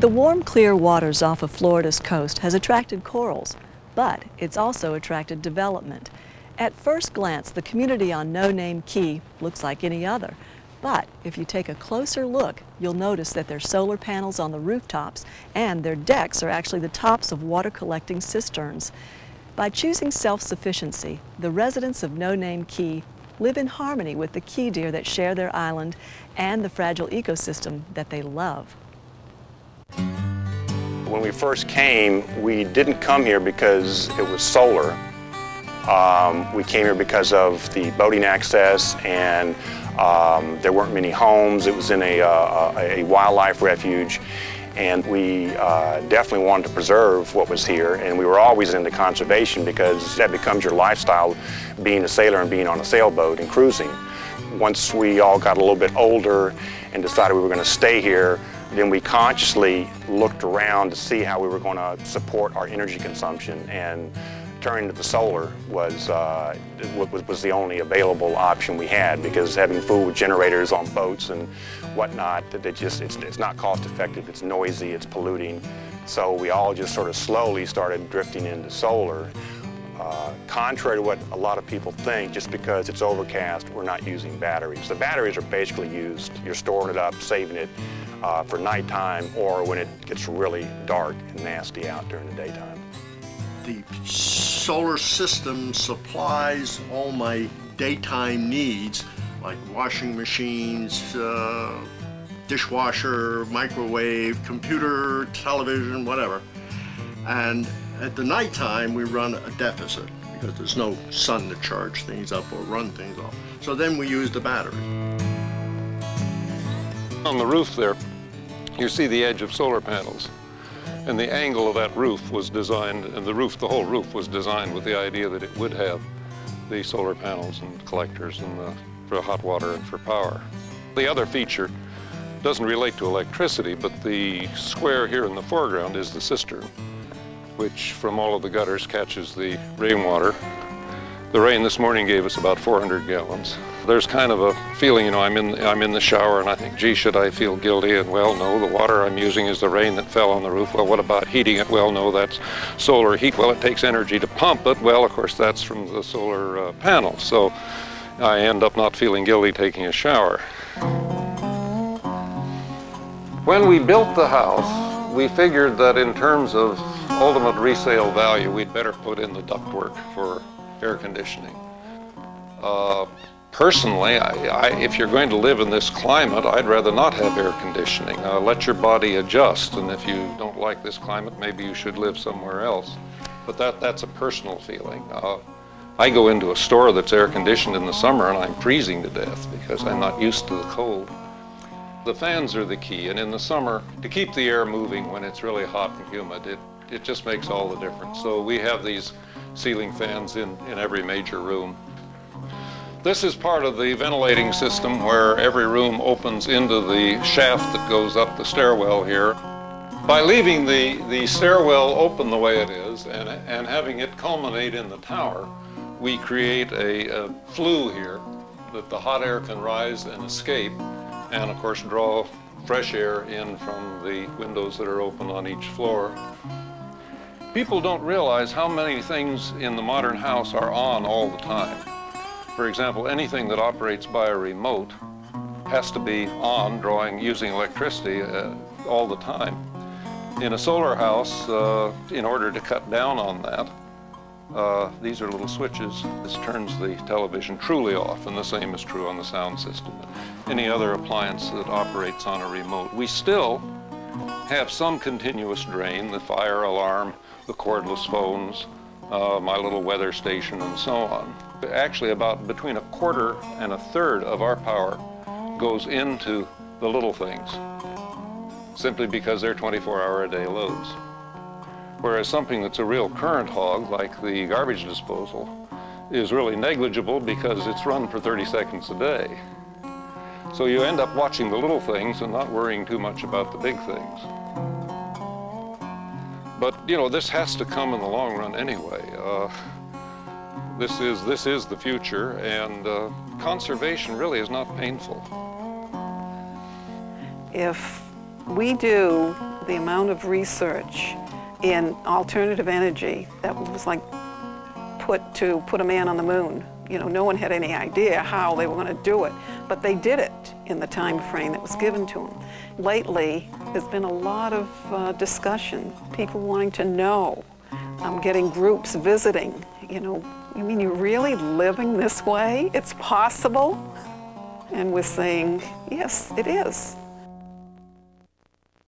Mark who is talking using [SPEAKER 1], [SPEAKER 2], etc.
[SPEAKER 1] The warm, clear waters off of Florida's coast has attracted corals, but it's also attracted development. At first glance, the community on No Name Key looks like any other. But if you take a closer look, you'll notice that there's solar panels on the rooftops, and their decks are actually the tops of water collecting cisterns. By choosing self-sufficiency, the residents of No Name Key live in harmony with the key deer that share their island and the fragile ecosystem that they love.
[SPEAKER 2] When we first came, we didn't come here because it was solar. We came here because of the boating access, and there weren't many homes. It was in a wildlife refuge, and we definitely wanted to preserve what was here, and we were always into conservation because that becomes your lifestyle, being a sailor and being on a sailboat and cruising. Once we all got a little bit older and decided we were going to stay here, then we consciously looked around to see how we were going to support our energy consumption, and turning to the solar was the only available option we had, because having food generators on boats and whatnot, it's not cost effective, it's noisy, it's polluting. So we all just sort of slowly started drifting into solar. Contrary to what a lot of people think, just because it's overcast, we're not using batteries. The batteries are basically used, you're storing it up, saving it for nighttime, or when it gets really dark and nasty out during the daytime.
[SPEAKER 3] The solar system supplies all my daytime needs, like washing machines, dishwasher, microwave, computer, television, whatever. And at the nighttime, we run a deficit because there's no sun to charge things up or run things off. So then we use the battery.
[SPEAKER 4] On the roof there, you see the edge of solar panels. And the angle of that roof was designed, and the whole roof was designed with the idea that it would have the solar panels and collectors and for hot water and for power. The other feature doesn't relate to electricity, but the square here in the foreground is the cistern, which from all of the gutters catches the rainwater. The rain this morning gave us about 400 gallons. There's kind of a feeling, you know, I'm in the shower and I think, gee, should I feel guilty? And well, no, the water I'm using is the rain that fell on the roof. Well, what about heating it? Well, no, that's solar heat. Well, it takes energy to pump it. Well, of course, that's from the solar panels. So I end up not feeling guilty taking a shower. When we built the house, we figured that in terms of ultimate resale value, we'd better put in the ductwork for air conditioning. Personally, if you're going to live in this climate, I'd rather not have air conditioning. Let your body adjust, and if you don't like this climate, maybe you should live somewhere else. But that's a personal feeling. I go into a store that's air conditioned in the summer and I'm freezing to death because I'm not used to the cold. The fans are the key, and in the summer, to keep the air moving when it's really hot and humid, it just makes all the difference. So we have these ceiling fans in every major room. This is part of the ventilating system where every room opens into the shaft that goes up the stairwell here. By leaving the stairwell open the way it is and having it culminate in the tower, we create a flue here that the hot air can rise and escape, and of course draw fresh air in from the windows that are open on each floor. People don't realize how many things in the modern house are on all the time. For example, anything that operates by a remote has to be on, using electricity all the time. In a solar house, in order to cut down on that, these are little switches. This turns the television truly off, and the same is true on the sound system. Any other appliance that operates on a remote. We still have some continuous drain, the fire alarm, the cordless phones, my little weather station, and so on. Actually, about between a quarter and a third of our power goes into the little things, simply because they're 24-hour-a-day loads. Whereas something that's a real current hog, like the garbage disposal, is really negligible because it's run for 30 seconds a day. So you end up watching the little things and not worrying too much about the big things. But, you know, this has to come in the long run anyway. This is the future, and conservation really is not painful.
[SPEAKER 5] If we do the amount of research in alternative energy that was like put a man on the moon. You know, no one had any idea how they were going to do it, but they did it in the time frame that was given to them. Lately, there's been a lot of discussion, people wanting to know, getting groups visiting. You know, you mean you're really living this way? It's possible? And we're saying, yes, it is.